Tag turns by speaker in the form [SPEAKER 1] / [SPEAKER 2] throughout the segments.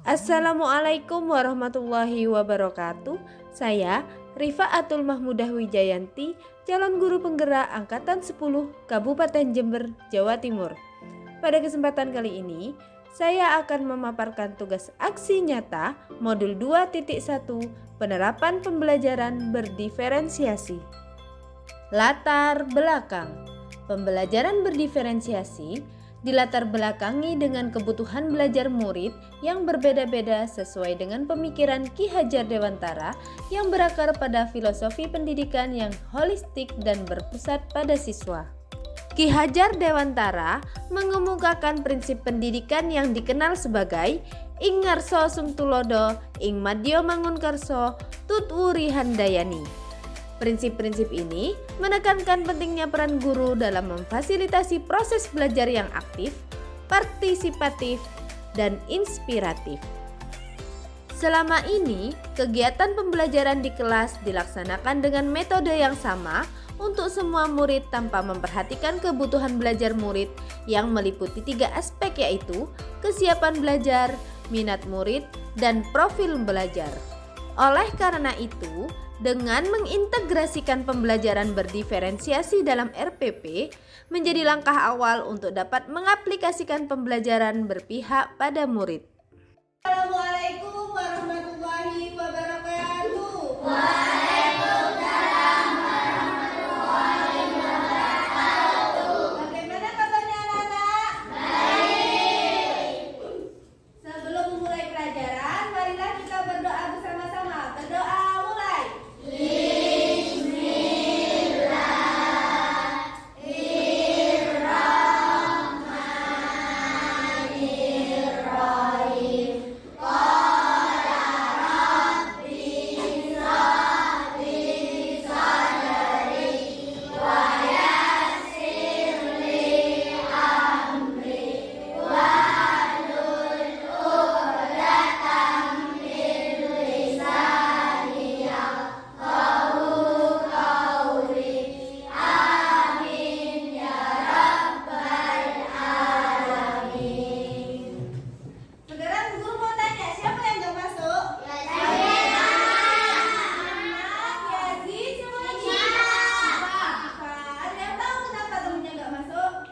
[SPEAKER 1] Assalamualaikum warahmatullahi wabarakatuh. Saya Rifaatul Mahmudah Wijayanti, calon guru penggerak Angkatan 10 Kabupaten Jember, Jawa Timur. Pada kesempatan kali ini, saya akan memaparkan tugas aksi nyata Modul 2.1 Penerapan Pembelajaran Berdiferensiasi. Latar belakang pembelajaran berdiferensiasi dilatar belakangi dengan kebutuhan belajar murid yang berbeda-beda sesuai dengan pemikiran Ki Hajar Dewantara yang berakar pada filosofi pendidikan yang holistik dan berpusat pada siswa. Ki Hajar Dewantara mengemukakan prinsip pendidikan yang dikenal sebagai ing ngarsa sumtulodo, ing madya mangunkarsa, tutwuri handayani. Prinsip-prinsip ini menekankan pentingnya peran guru dalam memfasilitasi proses belajar yang aktif, partisipatif, dan inspiratif. Selama ini, kegiatan pembelajaran di kelas dilaksanakan dengan metode yang sama untuk semua murid tanpa memperhatikan kebutuhan belajar murid yang meliputi 3 aspek, yaitu kesiapan belajar, minat murid, dan profil belajar. Oleh karena itu, dengan mengintegrasikan pembelajaran berdiferensiasi dalam RPP menjadi langkah awal untuk dapat mengaplikasikan pembelajaran berpihak pada murid.
[SPEAKER 2] Assalamualaikum warahmatullahi wabarakatuh.
[SPEAKER 3] Waalaikumsalam warahmatullahi wabarakatuh.
[SPEAKER 2] Bagaimana kabarnya anak-anak?
[SPEAKER 3] Baik.
[SPEAKER 2] Sebelum memulai pelajaran, marilah kita berdoa bersama-sama. Berdoa mulai. Sekarang guru mau tanya, siapa yang gak masuk? Anak, Yazid, semuanya. Ada yang tahu kenapa temennya gak masuk?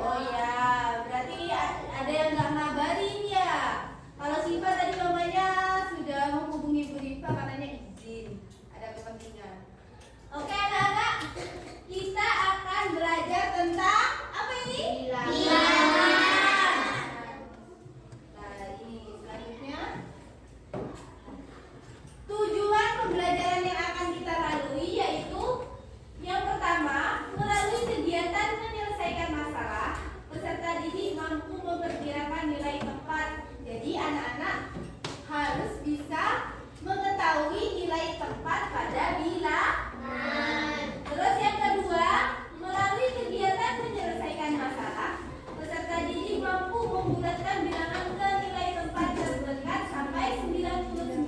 [SPEAKER 2] Oh ya, berarti ada yang gak ngabarin ya. Kalau Siva tadi mamanya sudah menghubungi Bu Rifa, katanya izin, ada kepentingan. Oke anak-anak, kita akan belajar tentang apa ini? Bilangan. Tadi selanjutnya, tujuan pembelajaran yang akan kita lalui yaitu yang pertama, melalui kegiatan menyelesaikan masalah, peserta didik mampu memperkirakan nilai tepat. Jadi anak-anak harus bisa mengetahui nilai tepat pada bilangan. Terus yang kedua, melalui kegiatan menyelesaikan masalah, peserta didik mampu membulatkan bilangan ke nilai tempat terdekat sampai 99.999.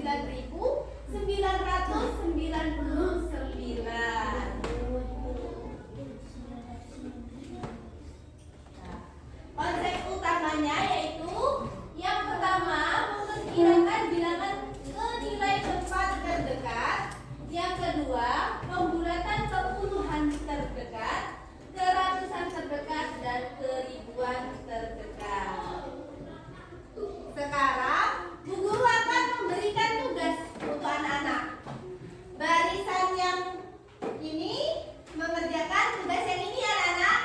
[SPEAKER 2] Konsep utamanya yaitu yang pertama, memperkirakan bilangan ke nilai tempat terdekat. Yang kedua, pembulatan ke puluhan terdekat, ke ratusan terdekat, dan ke ribuan terdekat. Sekarang, Bu Guru akan memberikan tugas untuk anak-anak. Barisan yang ini mengerjakan tugas yang ini anak-anak.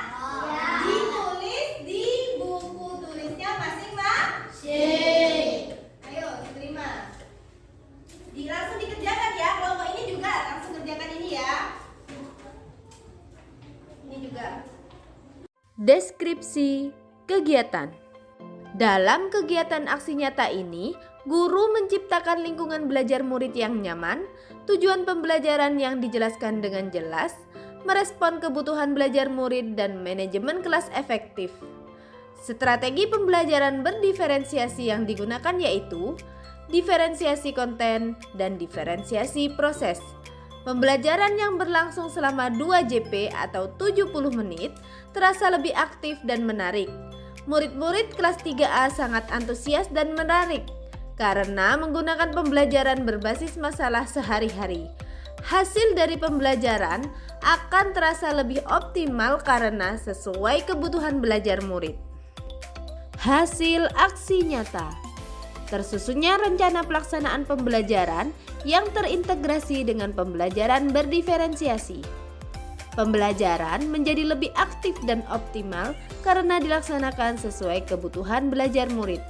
[SPEAKER 2] Ditulis di buku tulisnya masing-masing. Ayo, diterima. Langsung dikerjakan ya. Kelompok ini juga langsung kerjakan ini ya. Ini juga.
[SPEAKER 1] Deskripsi kegiatan. Dalam kegiatan aksi nyata ini, guru menciptakan lingkungan belajar murid yang nyaman, tujuan pembelajaran yang dijelaskan dengan jelas, merespon kebutuhan belajar murid, dan manajemen kelas efektif. Strategi pembelajaran berdiferensiasi yang digunakan yaitu diferensiasi konten dan diferensiasi proses. Pembelajaran yang berlangsung selama 2 JP atau 70 menit terasa lebih aktif dan menarik. Murid-murid kelas 3A sangat antusias dan menarik karena menggunakan pembelajaran berbasis masalah sehari-hari. Hasil dari pembelajaran akan terasa lebih optimal karena sesuai kebutuhan belajar murid. Hasil aksi nyata. Tersusunnya rencana pelaksanaan pembelajaran yang terintegrasi dengan pembelajaran berdiferensiasi. Pembelajaran menjadi lebih aktif dan optimal karena dilaksanakan sesuai kebutuhan belajar murid.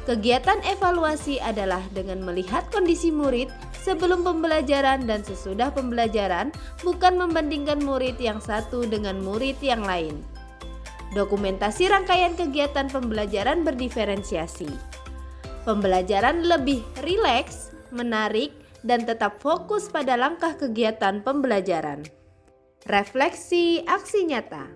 [SPEAKER 1] Kegiatan evaluasi adalah dengan melihat kondisi murid sebelum pembelajaran dan sesudah pembelajaran, bukan membandingkan murid yang satu dengan murid yang lain. Dokumentasi rangkaian kegiatan pembelajaran berdiferensiasi. Pembelajaran lebih rileks, menarik, dan tetap fokus pada langkah kegiatan pembelajaran. Refleksi aksi nyata.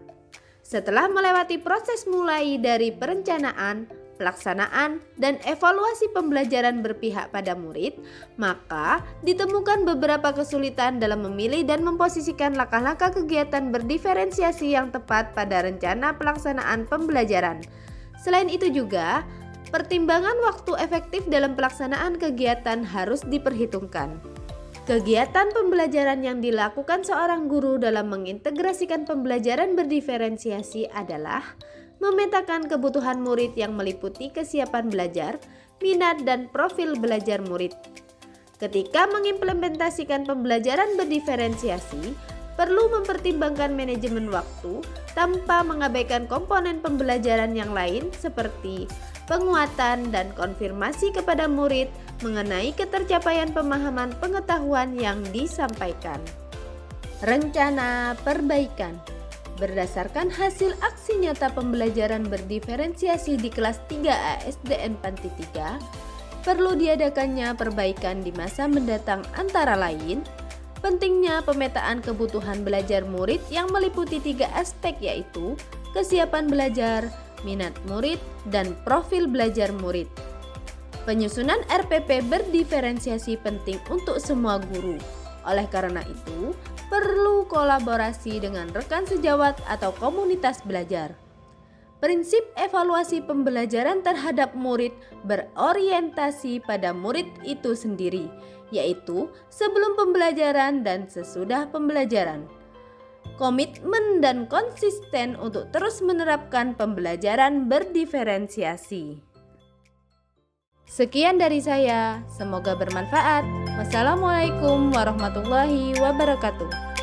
[SPEAKER 1] Setelah melewati proses mulai dari perencanaan, pelaksanaan, dan evaluasi pembelajaran berpihak pada murid, maka ditemukan beberapa kesulitan dalam memilih dan memposisikan langkah-langkah kegiatan berdiferensiasi yang tepat pada rencana pelaksanaan pembelajaran. Selain itu juga, pertimbangan waktu efektif dalam pelaksanaan kegiatan harus diperhitungkan. Kegiatan pembelajaran yang dilakukan seorang guru dalam mengintegrasikan pembelajaran berdiferensiasi adalah memetakan kebutuhan murid yang meliputi kesiapan belajar, minat, dan profil belajar murid. Ketika mengimplementasikan pembelajaran berdiferensiasi, perlu mempertimbangkan manajemen waktu tanpa mengabaikan komponen pembelajaran yang lain seperti penguatan dan konfirmasi kepada murid mengenai ketercapaian pemahaman pengetahuan yang disampaikan. Rencana perbaikan. Berdasarkan hasil aksi nyata pembelajaran berdiferensiasi di kelas 3A SDN Panti 3, perlu diadakannya perbaikan di masa mendatang antara lain, pentingnya pemetaan kebutuhan belajar murid yang meliputi 3 aspek yaitu kesiapan belajar, minat murid, dan profil belajar murid. Penyusunan RPP berdiferensiasi penting untuk semua guru. Oleh karena itu, perlu kolaborasi dengan rekan sejawat atau komunitas belajar. Prinsip evaluasi pembelajaran terhadap murid berorientasi pada murid itu sendiri, yaitu sebelum pembelajaran dan sesudah pembelajaran. Komitmen dan konsisten untuk terus menerapkan pembelajaran berdiferensiasi. Sekian dari saya, semoga bermanfaat. Wassalamualaikum warahmatullahi wabarakatuh.